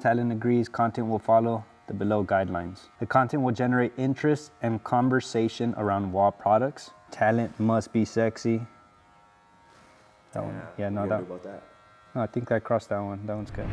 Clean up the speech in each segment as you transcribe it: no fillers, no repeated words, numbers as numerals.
Talent agrees content will follow the below guidelines. The content will generate interest and conversation around WAHL products. Talent must be sexy. That one. Yeah, no, that. No, I think I crossed that one. That one's good.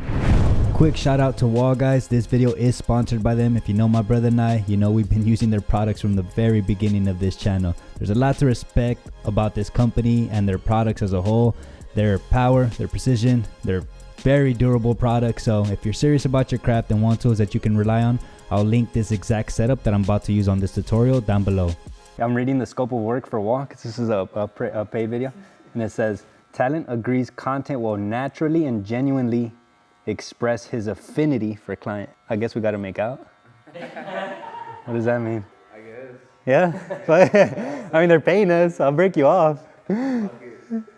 Quick shout out to WAHL, guys. This video is sponsored by them. If you know my brother and I, you know we've been using their products from the very beginning of this channel. There's a lot to respect about this company and their products as a whole. Their power, their precision, their very durable products. So if you're serious about your craft and want tools that you can rely on, I'll link this exact setup that I'm about to use on this tutorial down below. I'm reading the scope of work for WAHL because this is a paid video, and it says, Talent agrees content will naturally and genuinely express his affinity for client. I guess we got to make out. What does that mean? I guess. Yeah? I mean, they're paying us. I'll break you off.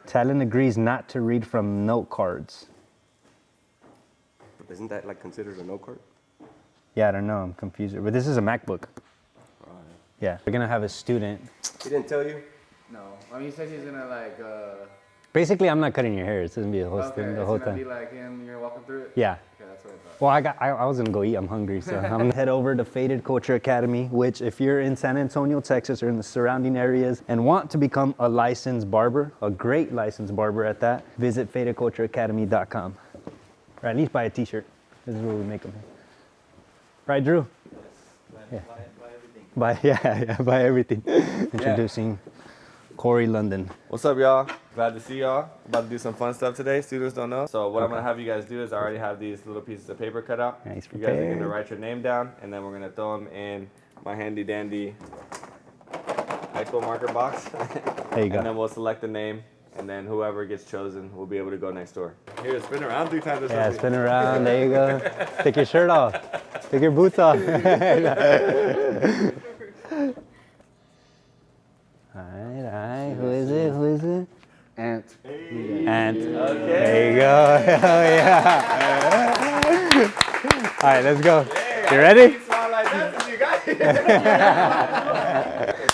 Talent agrees not to read from note cards. Isn't that like considered a note card? Yeah, I don't know. I'm confused. But this is a MacBook. Right. Yeah. We're going to have a student. He didn't tell you? No. I mean, he says he's gonna like. Basically, I'm not cutting your hair. It's going to be the whole, Okay, the whole it's gonna time. be like him. You're gonna walk him through it. Yeah. Okay, that's what I thought. Well, I was gonna go eat. I'm hungry, so I'm gonna head over to Faded Culture Academy, which if you're in San Antonio, Texas, or in the surrounding areas and want to become a licensed barber, a great licensed barber at that, visit fadedcultureacademy.com. Or at least buy a t-shirt. This is where we make them. Right, Drew? Yes. Buy everything. Buy everything. Introducing Corey London. What's up, y'all? Glad to see y'all. About to do some fun stuff today. Students don't know. So what I'm gonna have you guys do is I already have these little pieces of paper cut out. Nice. You guys are gonna write your name down, and then we're gonna throw them in my handy dandy high school marker box. There you go. And then we'll select the name, and then whoever gets chosen will be able to go next door. Here, spin around 3 times or something. Yeah, spin around. There you go. Take your shirt off. Take your boots off. All right. Who is it? Ant. Ant. Okay. There you go. Hell yeah. All right, let's go. You ready?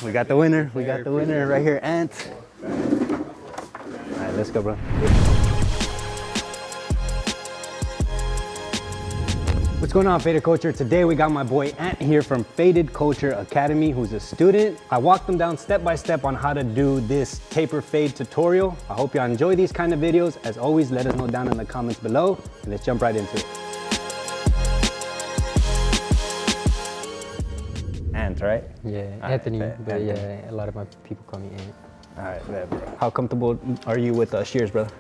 We got the winner. We got the winner right here, Ant. All right, let's go, bro. What's going on, Faded Culture? Today we got my boy Ant here from Faded Culture Academy, who's a student. I walked him down step by step on how to do this taper fade tutorial. I hope y'all enjoy these kind of videos. As always, let us know down in the comments below, and let's jump right into it. Ant, right? Yeah, All Anthony, right, but Anthony. yeah, a lot of my people call me Ant. All right, how comfortable are you with Shears, brother?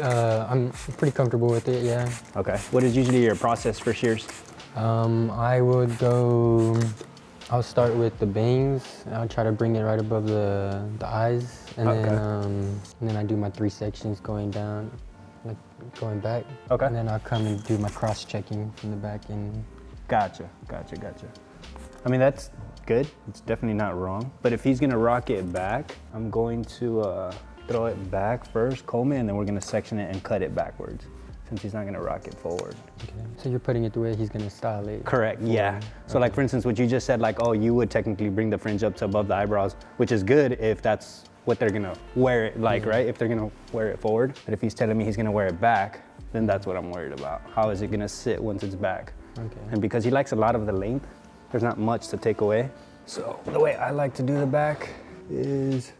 I'm pretty comfortable with it, yeah. Okay. What is usually your process for Shears? I'll start with the bangs. I'll try to bring it right above the eyes, and then I do my 3 sections going down, like going back. Okay. And then I'll come and do my cross checking from the back and. Gotcha. I mean, that's good. It's definitely not wrong. But if he's gonna rock it back, I'm going to throw it back first, comb it, and then we're gonna section it and cut it backwards, since he's not gonna rock it forward. Okay. So you're putting it the way he's gonna style it. Correct. Yeah. So like for instance, what you just said, like, oh, you would technically bring the fringe up to above the eyebrows, which is good if that's what they're gonna wear it like, right? If they're gonna wear it forward. But if he's telling me he's gonna wear it back, then that's what I'm worried about. How is it gonna sit once it's back? Okay. And because he likes a lot of the length, there's not much to take away. So the way I like to do the back is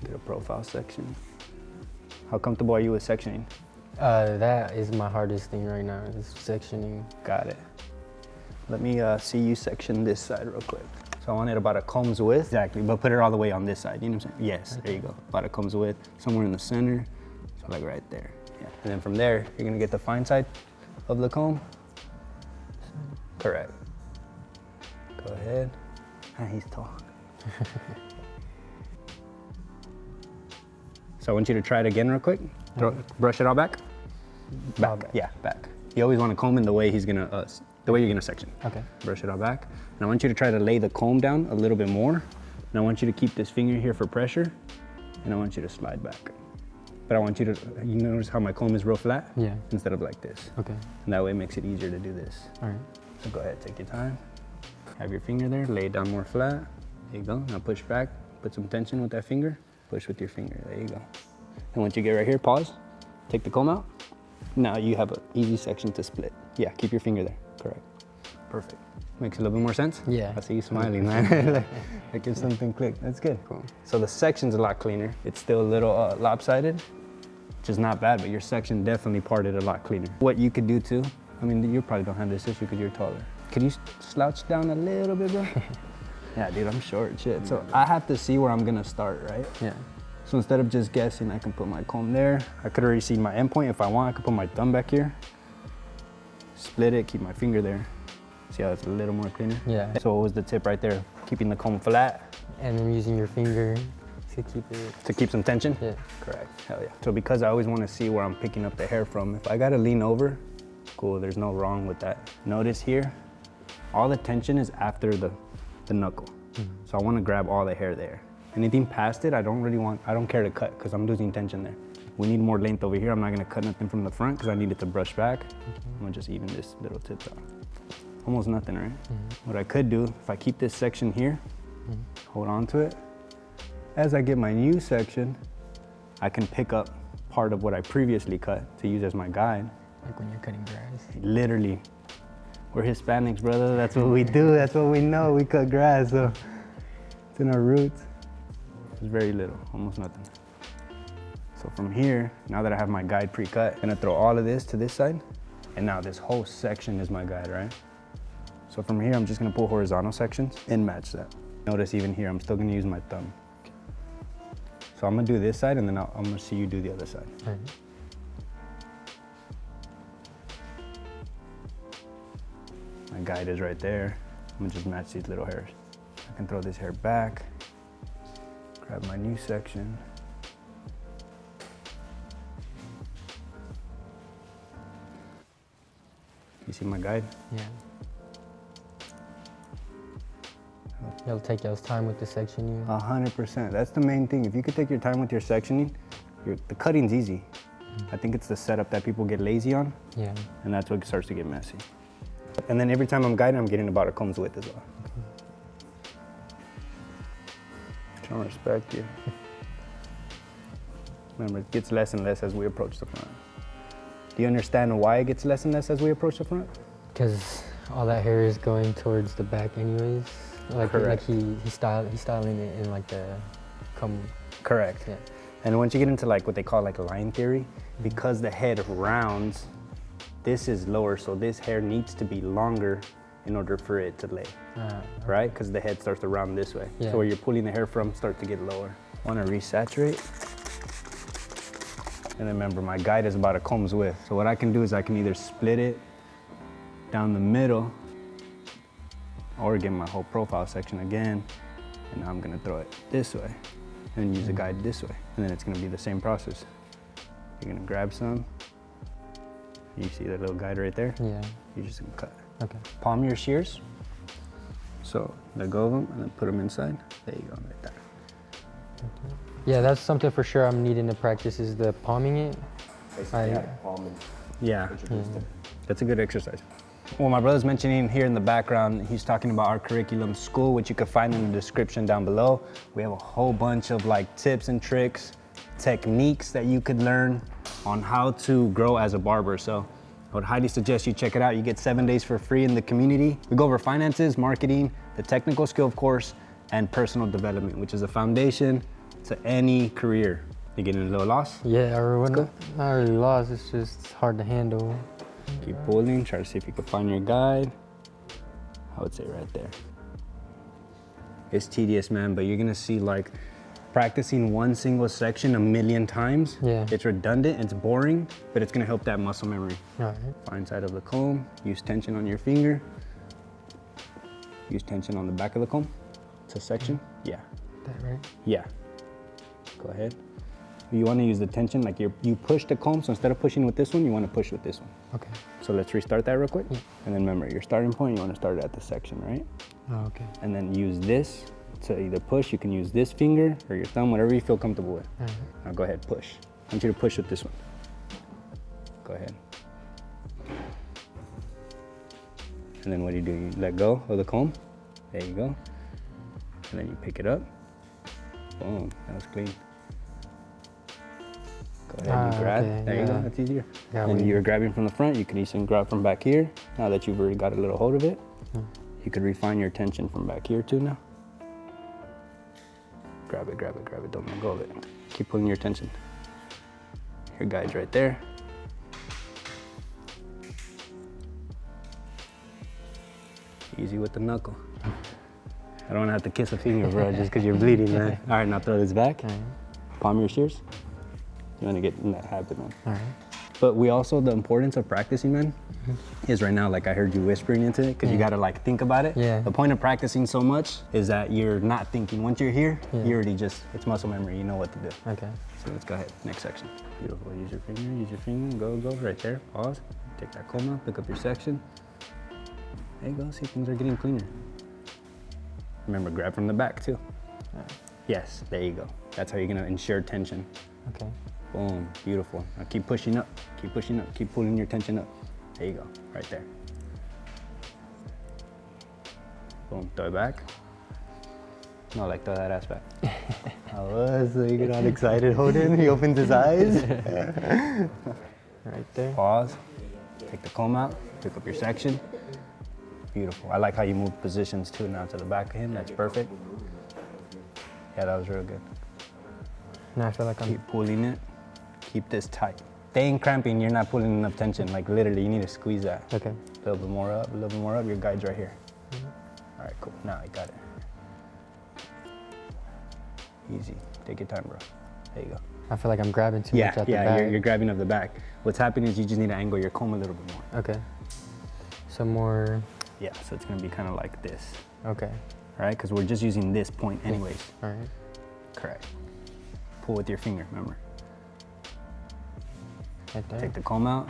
get a profile section. How comfortable are you with sectioning? That is my hardest thing right now, is sectioning. Got it. Let me see you section this side real quick. So I want it about a comb's width. Exactly, but put it all the way on this side, you know what I'm saying? Yes, there you go. About a comb's width, somewhere in the center. So like right there, yeah. And then from there, you're gonna get the fine side of the comb. Correct. Go ahead. He's tall. So I want you to try it again real quick. Brush it all back. Back. Yeah, back. You always want to comb in the way he's gonna, the way you're gonna section. Okay. Brush it all back. And I want you to try to lay the comb down a little bit more. And I want you to keep this finger here for pressure. And I want you to slide back. But I want you to, you notice how my comb is real flat? Yeah. Instead of like this. Okay. And that way it makes it easier to do this. All right. So go ahead, take your time. Have your finger there, lay it down more flat. There you go. Now push back, put some tension with that finger. Push with your finger, there you go. And once you get right here, pause. Take the comb out, Now you have an easy section to split. Yeah, keep your finger there. Correct. Perfect. Makes a little bit more sense? Yeah. I see you smiling, man. like if something clicked. That's good. Cool. So the section's a lot cleaner. It's still a little lopsided, which is not bad, but your section definitely parted a lot cleaner. What you could do too, I mean, you probably don't have this issue because you're taller. Could you slouch down a little bit, bro? Yeah, dude, I'm short, shit. So I have to see where I'm gonna start, right? Yeah. So instead of just guessing, I can put my comb there. I could already see my endpoint. If I want, I could put my thumb back here, split it, keep my finger there. See how it's a little more cleaner? Yeah. So what was the tip right there? Keeping the comb flat And then using your finger to keep it. to keep some tension? Yeah. Correct, hell yeah. So because I always want to see where I'm picking up the hair from, if I gotta lean over, cool, there's no wrong with that. Notice here, all the tension is after the knuckle. So I want to grab all the hair there. Anything past it, I don't care to cut because I'm losing tension there. We need more length over here. I'm not gonna cut nothing from the front because I need it to brush back. I'm gonna just even this little tip out. Almost nothing, right? What I could do, if I keep this section here, hold on to it, as I get my new section, I can pick up part of what I previously cut to use as my guide. Like when you're cutting grass. Literally, we're Hispanics, brother. That's what we do. That's what we know. We cut grass, so it's in our roots. It's very little, almost nothing. So from here, now that I have my guide pre-cut, I'm gonna throw all of this to this side, and now this whole section is my guide, right? So from here, I'm just gonna pull horizontal sections and match that. Notice even here, I'm still gonna use my thumb. So I'm gonna do this side, and then I'm gonna see you do the other side. All right. My guide is right there. I'm gonna just match these little hairs. I can throw this hair back, grab my new section. You see my guide? Yeah. You'll take y'all's time with the sectioning. 100%. That's the main thing. If you could take your time with your sectioning, the cutting's easy. I think it's the setup that people get lazy on, Yeah. and that's what starts to get messy. And then every time I'm guiding, I'm getting about a comb's width as well. Trying to respect you. Remember, it gets less and less as we approach the front. Do you understand why it gets less and less as we approach the front? Because all that hair is going towards the back anyways. Like Correct. he's styling it in like the comb. Correct. Yeah. And once you get into like what they call like line theory, because the head rounds, this is lower, so this hair needs to be longer in order for it to lay, right? Because the head starts to round this way. Yeah. So where you're pulling the hair from starts to get lower. Want to resaturate. And remember, my guide is about a comb's width. So what I can do is I can either split it down the middle or get my whole profile section again. And now I'm gonna throw it this way and use the guide this way. And then it's gonna be the same process. You're gonna grab some. You see that little guide right there? Yeah. You're just gonna cut. Okay. Palm your shears. So let go of them and then put them inside. There you go, right there. Yeah, that's something for sure I'm needing to practice is the palming it. Basically, yeah, palm and Yeah, introduce it. that's a good exercise. Well, my brother's mentioning here in the background, he's talking about our curriculum school, which you can find in the description down below. We have a whole bunch of like tips and tricks, techniques that you could learn on how to grow as a barber. So I would highly suggest you check it out. You get 7 days for free in the community. We go over finances, marketing, the technical skill, of course, and personal development, which is a foundation to any career. You getting a little lost? Yeah, or not really lost, it's just hard to handle. Keep pulling, try to see if you can find your guide. I would say right there. It's tedious, man, but you're gonna see like practicing one single section a million times. Yeah. It's redundant, it's boring, but it's gonna help that muscle memory. All right. Fine side of the comb, use tension on your finger. Use tension on the back of the comb to section. Yeah, That right? yeah. Go ahead. You wanna use the tension, like you push the comb, so instead of pushing with this one, you wanna push with this one. Okay. So let's restart that real quick. Yeah. And then remember, your starting point, you want to start it at the section, right? Oh, okay. And then use this to either push. You can use this finger or your thumb, whatever you feel comfortable with. All right. Now go ahead, push. I want you to push with this one. Go ahead. And then what do? You let go of the comb. There you go. And then you pick it up. Boom, that was clean. Go ahead and grab. Okay, There you go, yeah. that's easier. Yeah, And we- you're grabbing from the front, you can easily grab from back here. Now that you've already got a little hold of it, you could refine your tension from back here too now. Grab it, grab it, grab it, don't let go of it. Keep pulling your tension. Your guide's right there. Easy with the knuckle. I don't want to have to kiss a finger, bro, just because you're bleeding, man. All right, now throw this back. All right. Palm your shears. You want to get in that habit, man. All right. But we also, the importance of practicing, man, is right now, like I heard you whispering into it, because you got to like think about it. Yeah. The point of practicing so much is that you're not thinking. Once you're here, Yeah. you already just, it's muscle memory, you know what to do. Okay. So let's go ahead, next section. Beautiful, use your finger, go, right there, pause. Take that comb out, pick up your section. There you go, see, things are getting cleaner. Remember, grab from the back too. Yes, there you go. That's how you're gonna ensure tension. Okay. Boom, beautiful. Now keep pushing up, keep pulling your tension up. There you go, right there. Boom, throw it back. No, like throw that ass back. I was, so you get all excited, Holden. He opens his eyes. Right there. Pause, take the comb out, pick up your section. Beautiful. I like how you move positions too now to the back of him. That's perfect. Yeah, that was real good. Now I feel like I'm. Keep pulling it. Keep this tight. They ain't cramping, you're not pulling enough tension. Like literally, you need to squeeze that. Okay. A little bit more up, a little bit more up. Your guide's right here. All right, cool. Now I got it. Easy. Take your time, bro. There you go. I feel like I'm grabbing too much at the back. You're grabbing up the back. What's happening is you just need to angle your comb a little bit more. Okay. Some more. Yeah, so it's gonna be kind of like this. Okay. All right, because we're just using this point anyways. All right. Correct. Pull with your finger, remember. Right there. Take the comb out.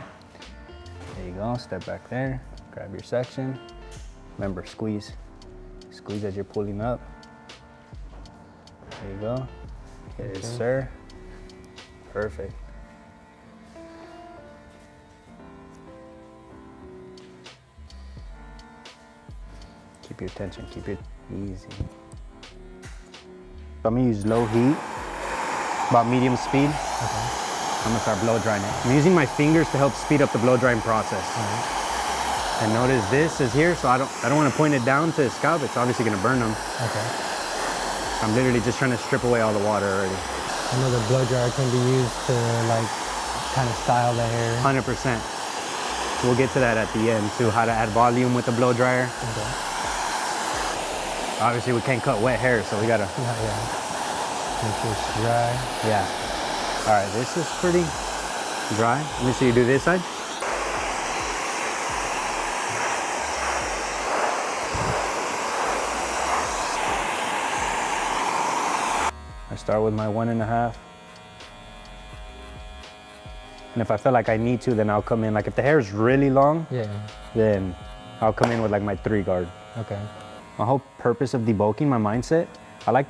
There you go, step back there. Grab your section. Remember, squeeze. Squeeze as you're pulling up. There you go. Yes, sir. Perfect. Keep your tension, keep it easy. I'm gonna use low heat, about medium speed. Okay. I'm gonna start blow drying it. I'm using my fingers to help speed up the blow drying process. And notice this is here, so I don't want to point it down to his scalp. It's obviously gonna burn him. Okay. I'm literally just trying to strip away all the water already. I know the blow dryer can be used to like kind of style the hair. 100%. We'll get to that at the end too, how to add volume with the blow dryer. Okay. Obviously we can't cut wet hair, so we gotta, Yeah. Make sure it's dry. yeah. All right, this is pretty dry. Let me see you do this side. I start with my 1.5. And if I feel like I need to, then I'll come in. Like if the hair is really long, Yeah. then I'll come in with like my 3 guard. Okay. My whole purpose of debulking, my mindset, I like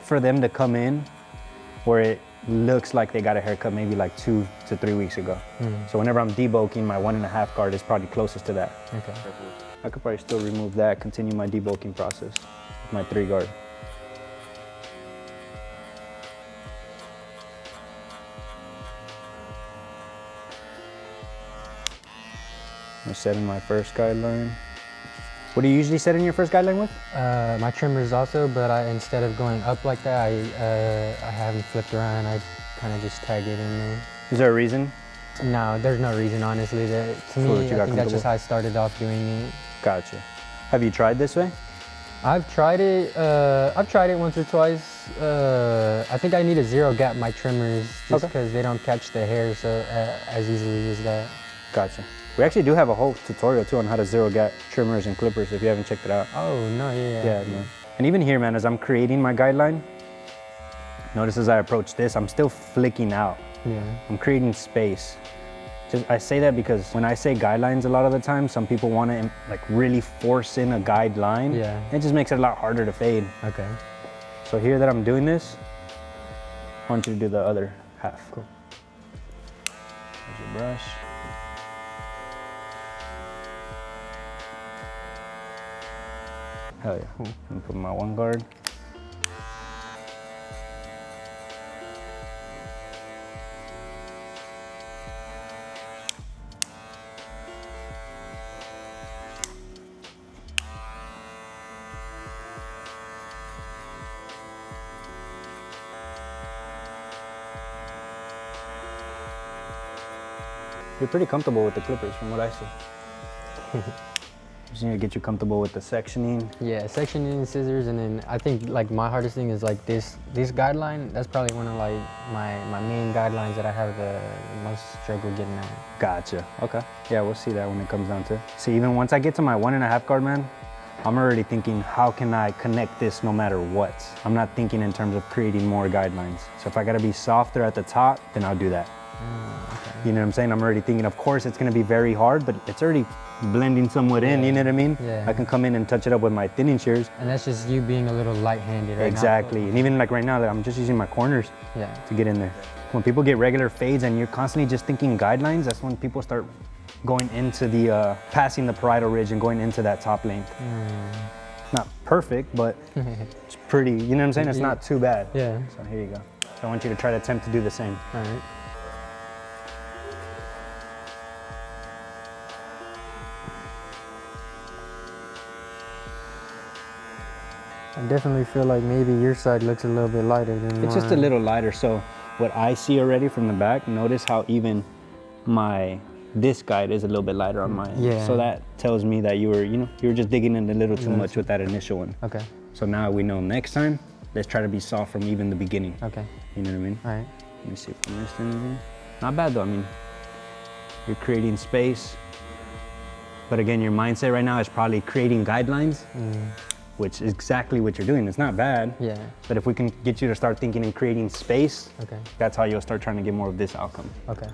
for them to come in where it looks like they got a haircut maybe like 2 to 3 weeks ago. So whenever I'm debulking, my 1.5 guard is probably closest to that. Okay. I could probably still remove that, continue my debulking process with my 3 guard. I'm setting my first guideline. What do you usually set in your first guideline with? My trimmers also, but instead of going up like that, I haven't flipped around. I kind of just tag it in there. Is there a reason? No, there's no reason, honestly. To So me, that you I got think that's just comfortable? how I started off doing it. Gotcha. Have you tried this way? I've tried it. I've tried it once or twice. I think I need to zero gap my trimmers just Okay. because they don't catch the hair so as easily as that. Gotcha. We actually do have a whole tutorial too on how to zero gap trimmers and clippers if you haven't checked it out. Oh no, yeah. Yeah, man. And even here, man, as I'm creating my guideline, notice as I approach this, I'm still flicking out. Yeah. I'm creating space. I say that because when I say guidelines a lot of the time, some people want to like really force in a guideline. Yeah. It just makes it a lot harder to fade. Okay. So here that I'm doing this, I want you to do the other half. Cool. There's your brush. Hell yeah. I'm gonna put my 1 guard. You're pretty comfortable with the clippers from what I see. Just need to get you comfortable with the sectioning. Yeah, sectioning, scissors, and then I think like my hardest thing is like this guideline. That's probably one of like my main guidelines that I have the most struggle getting at. Gotcha. Okay. Yeah, we'll see that when it comes down to it. See, even once I get to my 1.5 guard, man, I'm already thinking, how can I connect this no matter what? I'm not thinking in terms of creating more guidelines. So if I gotta be softer at the top, then I'll do that. Okay. You know what I'm saying? I'm already thinking, of course, it's gonna be very hard, but it's already blending somewhat in, you know what I mean? Yeah. I can come in and touch it up with my thinning shears. And that's just you being a little light-handed right Exactly. And even like right now, I'm just using my corners now. Yeah. to get in there. When people get regular fades and you're constantly just thinking guidelines, that's when people start going into the, passing the parietal ridge and going into that top length. Not perfect, but it's pretty, you know what I'm saying? It's not too bad. Yeah. So here you go. So I want you to try to attempt to do the same. All right. I definitely feel like maybe your side looks a little bit lighter than mine. It's just a little lighter. So what I see already from the back, notice how even this guide is a little bit lighter on mine. Yeah. So that tells me that you were just digging in a little too much with that initial one. Okay. So now we know next time, let's try to be soft from even the beginning. Okay. You know what I mean? All right. Let me see if I missed anything. Not bad though, I mean, you're creating space. But again, your mindset right now is probably creating guidelines, which is exactly what you're doing. It's not bad. Yeah. But if we can get you to start thinking and creating space, Okay. that's how you'll start trying to get more of this outcome. Okay.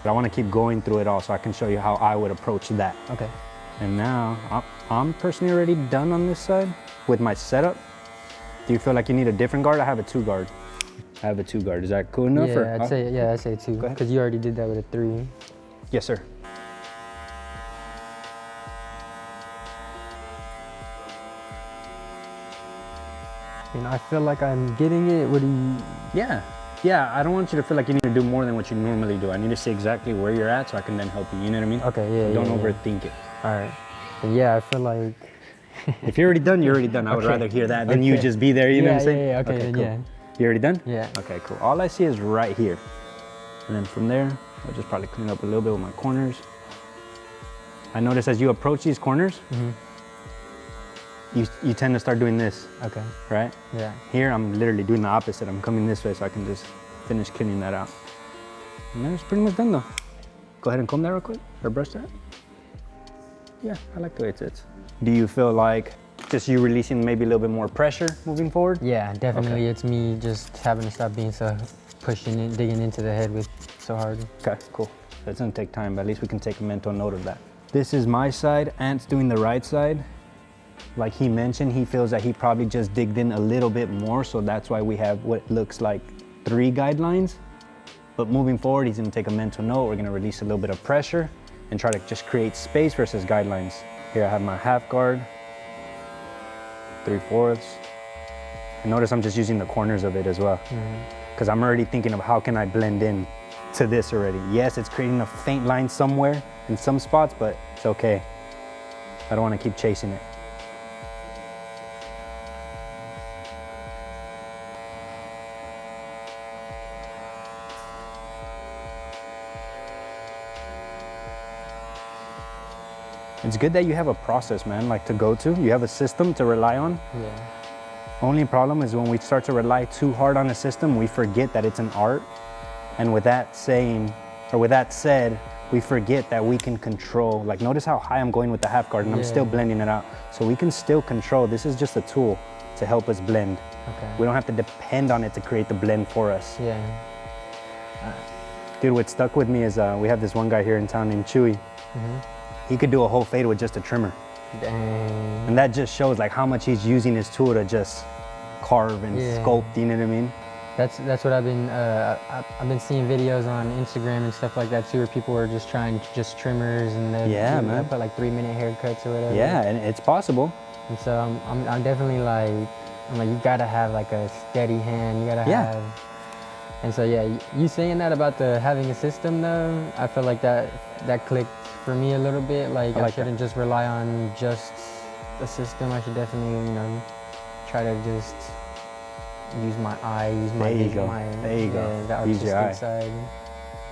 But I want to keep going through it all so I can show you how I would approach that. Okay. And now, I'm personally already done on this side with my setup. Do you feel like you need a different guard? I have a 2 guard. I have a 2 guard. Is that cool enough? Yeah, or, I'd say 2. Go ahead. Because you already did that with a 3. Yes, sir. You know, I feel like I'm getting it. What do you? Yeah, I don't want you to feel like you need to do more than what you normally do. I need to see exactly where you're at so I can then help you, you know what I mean? Okay, yeah, Don't yeah, overthink it. All right. But yeah, I feel like. If you're already done, you're already done. I would rather hear that than you just be there, you know what I'm saying? Yeah, okay, then cool. yeah. You already done? Yeah. Okay, cool. All I see is right here. And then from there, I'll just probably clean up a little bit with my corners. I notice as you approach these corners, you tend to start doing this, Okay. right? Yeah. Here, I'm literally doing the opposite. I'm coming this way so I can just finish cleaning that out. And then it's pretty much done though. Go ahead and comb that real quick, or brush that. Yeah, I like the way it sits. Do you feel like just you releasing maybe a little bit more pressure moving forward? Yeah, definitely. Okay. It's me just having to stop being so pushing it, digging into the head with so hard. Okay, cool. So it's gonna take time, but at least we can take a mental note of that. This is my side, Ant's doing the right side. Like he mentioned, he feels that he probably just digged in a little bit more, so that's why we have what looks like 3 guidelines. But moving forward, he's gonna take a mental note. We're gonna release a little bit of pressure and try to just create space versus guidelines. Here I have my half guard, 3/4. And notice I'm just using the corners of it as well. Because I'm already thinking of how can I blend in to this already. Yes, it's creating a faint line somewhere in some spots, but it's okay. I don't want to keep chasing it. It's good that you have a process, man, like to go to. You have a system to rely on. Yeah. Only problem is when we start to rely too hard on a system, we forget that it's an art. And with that saying, or with that said, we forget that we can control. Like notice how high I'm going with the half guard and I'm still blending it out. So we can still control. This is just a tool to help us blend. Okay. We don't have to depend on it to create the blend for us. Yeah. Dude, what stuck with me is we have this one guy here in town named Chewy. He could do a whole fade with just a trimmer. Dang. And that just shows like how much he's using his tool to just carve and sculpt, you know what I mean? That's what I've been seeing videos on Instagram and stuff like that too, where people are just trying just trimmers and they put like 3-minute haircuts or whatever. Yeah, and it's possible. And so I'm definitely like, you gotta have like a steady hand. You gotta have. And so yeah, you saying that about having a system though, I feel like that clicked for me a little bit. Like I shouldn't just rely on just a system. I should definitely try to just use my eye, use my There you go. the Use your eye. artistic side.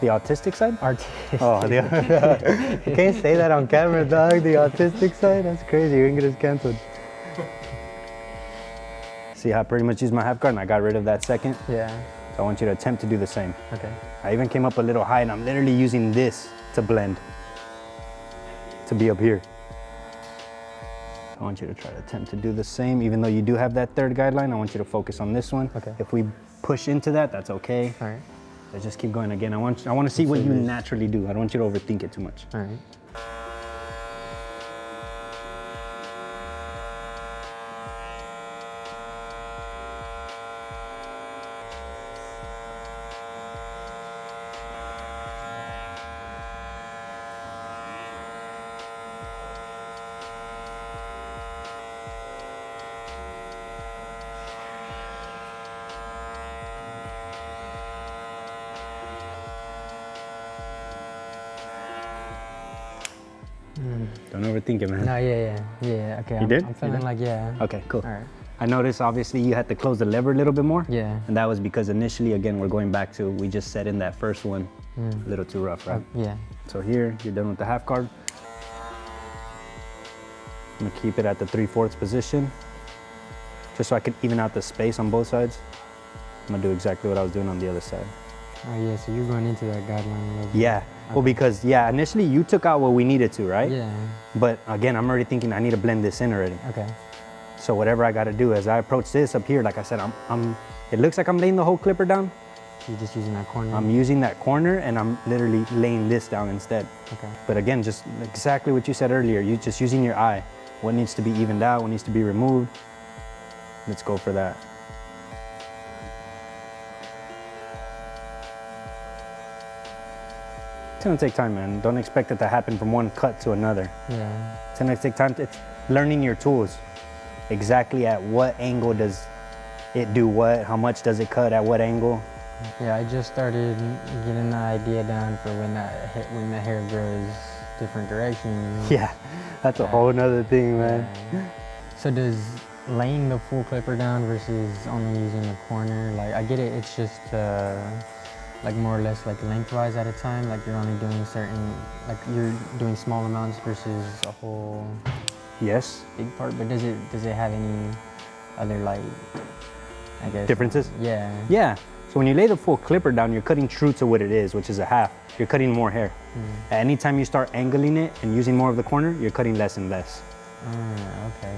The autistic side? Artistic. Oh, you can't say that on camera, dog. The autistic side? That's crazy. You're gonna get us canceled. See how I pretty much used my half guard and I got rid of that second? Yeah. So I want you to attempt to do the same. Okay. I even came up a little high and I'm literally using this to blend, to be up here. I want you to try to attempt to do the same. Even though you do have that third guideline, I want you to focus on this one. Okay. If we push into that, that's okay. All right. Let's just keep going again. I want to see what you naturally do. I don't want you to overthink it too much. All right. Don't overthink it, man. No, yeah. Okay. You did? I'm feeling like, yeah. Okay, cool. All right. I noticed obviously you had to close the lever a little bit more. Yeah. And that was because initially, again, we're going back to, we just set in that first one a little too rough, right? Yeah. So here, you're done with the half guard. I'm gonna keep it at the 3/4 position, just so I can even out the space on both sides. I'm gonna do exactly what I was doing on the other side. Oh yeah, so you're going into that guideline a little bit. Yeah, well, because initially you took out what we needed to, right? Yeah. But again, I'm already thinking I need to blend this in already. Okay. So whatever I gotta do as I approach this up here, like I said, it looks like I'm laying the whole clipper down. You're just using that corner. I'm using that corner and I'm literally laying this down instead. Okay. But again, just exactly what you said earlier, you just using your eye. What needs to be evened out, what needs to be removed. Let's go for that. It's gonna take time, man. Don't expect it to happen from one cut to another. Yeah. It's gonna take time. It's learning your tools. Exactly at what angle does it do what? How much does it cut at what angle? Yeah, I just started getting the idea down for when the hair grows different directions. Yeah, that's a whole nother thing, man. So does laying the full clipper down versus only using the corner, like I get it, it's just like more or less like lengthwise at a time, like you're only doing certain, like you're doing small amounts versus a whole Yes. big part, but does it have any other, like, I guess Differences? Yeah. Yeah. So when you lay the full clipper down, you're cutting true to what it is, which is a half. You're cutting more hair. At any time you start angling it and using more of the corner, you're cutting less and less. Okay.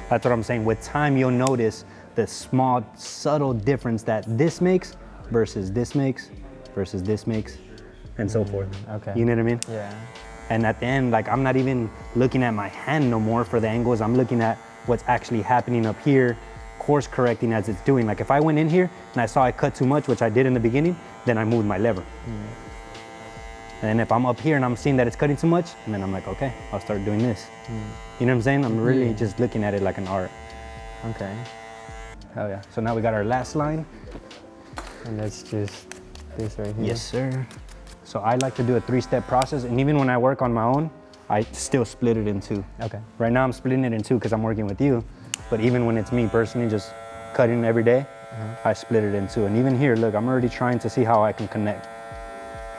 That's what I'm saying. With time, you'll notice the small, subtle difference that this makes versus this makes versus this makes, and so forth. Okay. You know what I mean? Yeah. And at the end, like, I'm not even looking at my hand no more for the angles. I'm looking at what's actually happening up here, course correcting as it's doing. Like if I went in here and I saw I cut too much, which I did in the beginning, then I moved my lever. And then if I'm up here and I'm seeing that it's cutting too much, and then I'm like, okay, I'll start doing this. You know what I'm saying? I'm really just looking at it like an art. Okay. Hell yeah. So now we got our last line. And that's just this right here. Yes, sir. So I like to do a 3-step process, and even when I work on my own, I still split it in 2. Okay. Right now I'm splitting it in 2 because I'm working with you, but even when it's me personally just cutting every day, I split it in 2. And even here, look, I'm already trying to see how I can connect.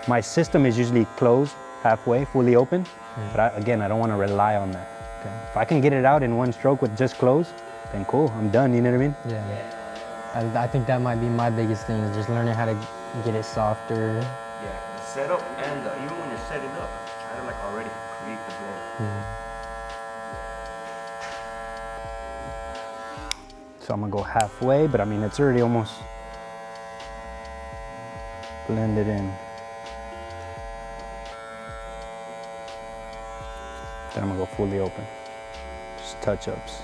My system is usually closed, halfway, fully open, but again, I don't want to rely on that. Okay. If I can get it out in one stroke with just close, then cool, I'm done, you know what I mean? Yeah. I think that might be my biggest thing, is just learning how to get it softer. Yeah, the setup and even when you're setting up, try to like already create the blend. So I'm gonna go halfway, but I mean, it's already almost blended in. Then I'm gonna go fully open. Just touch-ups.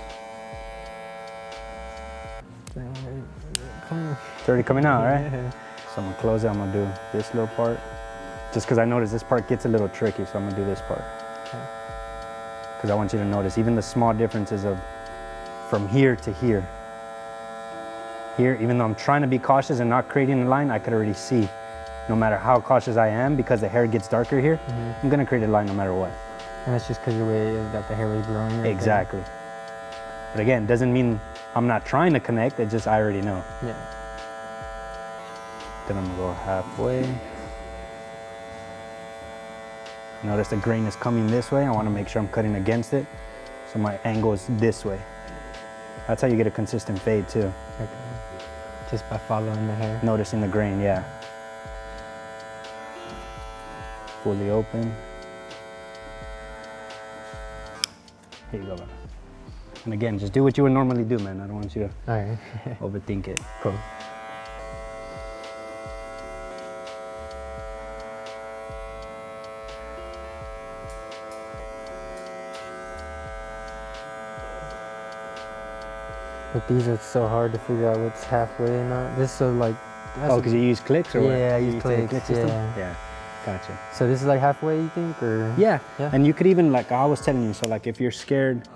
It's already coming out, right? So I'm gonna close it, I'm gonna do this little part. Just because I noticed this part gets a little tricky, so I'm gonna do this part. Because I want you to notice even the small differences of from here to here. Here, even though I'm trying to be cautious and not creating a line, I could already see, no matter how cautious I am, because the hair gets darker here, I'm gonna create a line no matter what. And that's just because the way that the hair was growing. Right Exactly. But again, doesn't mean I'm not trying to connect, it just I already know. Yeah. Then I'm gonna go halfway. Notice the grain is coming this way. I want to make sure I'm cutting against it, so my angle is this way. That's how you get a consistent fade too. Okay. Just by following the hair. Noticing the grain, yeah. Fully open. Here you go, man. And again, just do what you would normally do, man. I don't want you to All right. overthink it. Cool. With these, it's so hard to figure out what's halfway and not. This so like. Oh, because you use clicks or what? Yeah, I You use the clicks, click system? yeah. Yeah, gotcha. So this is like halfway, you think, or? Yeah. Yeah. And you could even, like I was telling you, so like if you're scared,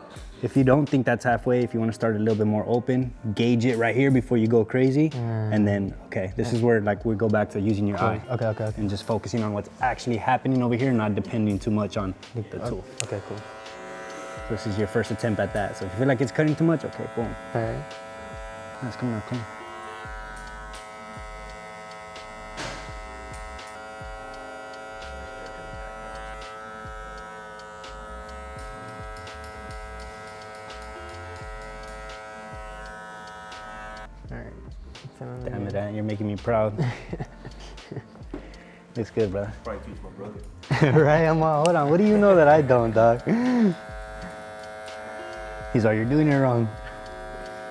if you don't think that's halfway, if you want to start a little bit more open, gauge it right here before you go crazy. And then, okay, this is where like we go back to using your eye. Okay. And just focusing on what's actually happening over here, not depending too much on the tool. Okay, cool. This is your first attempt at that. So if you feel like it's cutting too much, okay, boom. All right. That's coming out clean. All right. Damn it, Aunt, you're making me proud. Looks good, brother. Probably teach my brother. Right? I'm all, hold on. What do you know that I don't, dog? He's like, you're doing it wrong.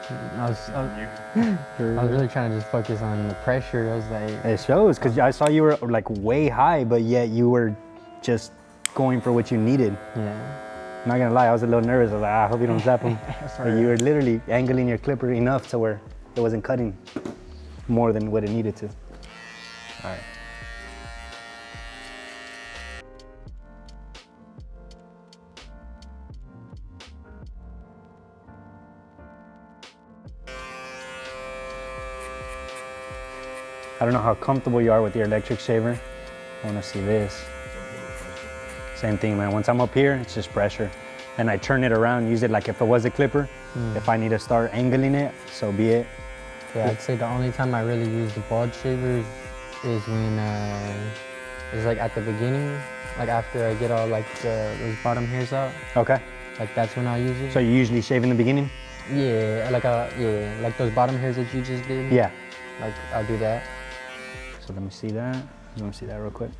I was really trying to just focus on the pressure. I was like, It shows, because I saw you were like way high, but yet you were just going for what you needed. yeah. Not gonna lie, I was a little nervous. I was like, I hope you don't zap him. But you were literally angling your clipper enough to where it wasn't cutting more than what it needed to. All right. I don't know how comfortable you are with your electric shaver. I want to see this. Same thing, man. Once I'm up here, it's just pressure. And I turn it around, use it like if it was a clipper. If I need to start angling it, so be it. Yeah, I'd say the only time I really use the bald shavers is when it's like at the beginning, like after I get all like those bottom hairs out. Okay. Like that's when I use it. So you usually shave in the beginning? Yeah, like those bottom hairs that you just did. Yeah. Like I'll do that. So let me see that. You want to see that real quick?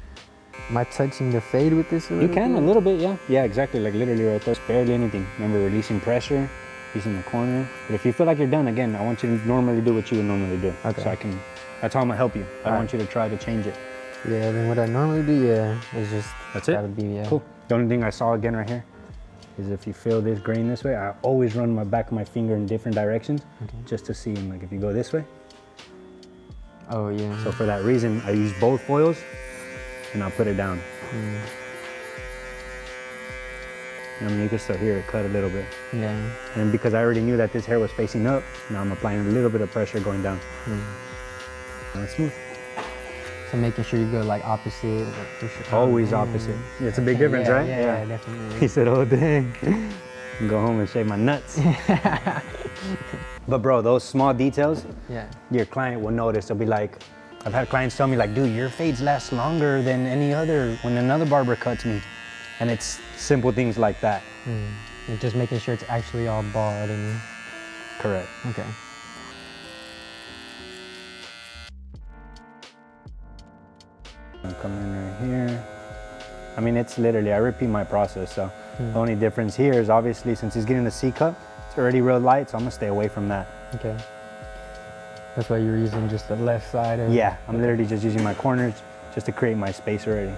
Am I touching the fade with this a little You can, bit? a little bit, yeah. Yeah, exactly, like literally right there. Barely anything. Remember, releasing pressure, using the corner. But if you feel like you're done, again, I want you to normally do what you would normally do. Okay. So that's how I'm gonna help you. I don't Alright. want you to try to change it. Yeah, then what I normally do, is just That's it? gotta be, yeah. Cool. The only thing I saw again right here is if you feel this grain this way, I always run my back of my finger in different directions just to see, like if you go this way. Oh yeah. So for that reason, I use both foils and I'll put it down. I mean, you can still hear it cut a little bit. Yeah. And because I already knew that this hair was facing up, now I'm applying a little bit of pressure going down. Now it's smooth. So making sure you go like opposite. Like, for sure. Always opposite. It's a big difference, Yeah, right? Yeah, definitely. He said, oh dang. Go home and shave my nuts. But bro, those small details, Yeah. your client will notice. They'll be like, I've had clients tell me like, dude, your fades last longer than any other, when another barber cuts me. And it's simple things like that. And just making sure it's actually all bald and. Correct. Okay. I'm coming in right here. I mean, it's literally, I repeat my process. So the only difference here is obviously since he's getting the C cup, it's already real light. So I'm gonna stay away from that. Okay. That's why you're using just the left side of Yeah, I'm literally just using my corners just to create my space already.